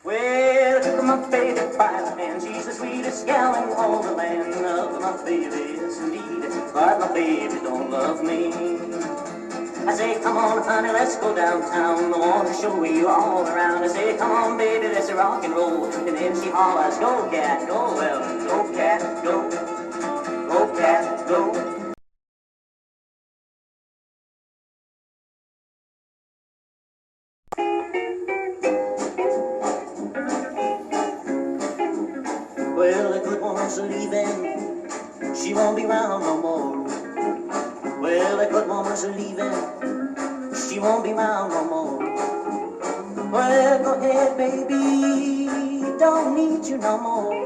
Well, I took my baby by the hand. She's the sweetest gal in all the land. Love my baby, yes indeed, but my baby don't love me. I say, come on, honey, let's go downtown. I want to show you all around. I say, come on, baby, let's rock and roll. And then she hollers, go, cat, go. Well, go, cat, go. Go, cat, go. Well, the good one's leaving. She won't be round no more. Well, the good woman's leaving. She won't be round no more. Well, go ahead, baby. Don't need you no more.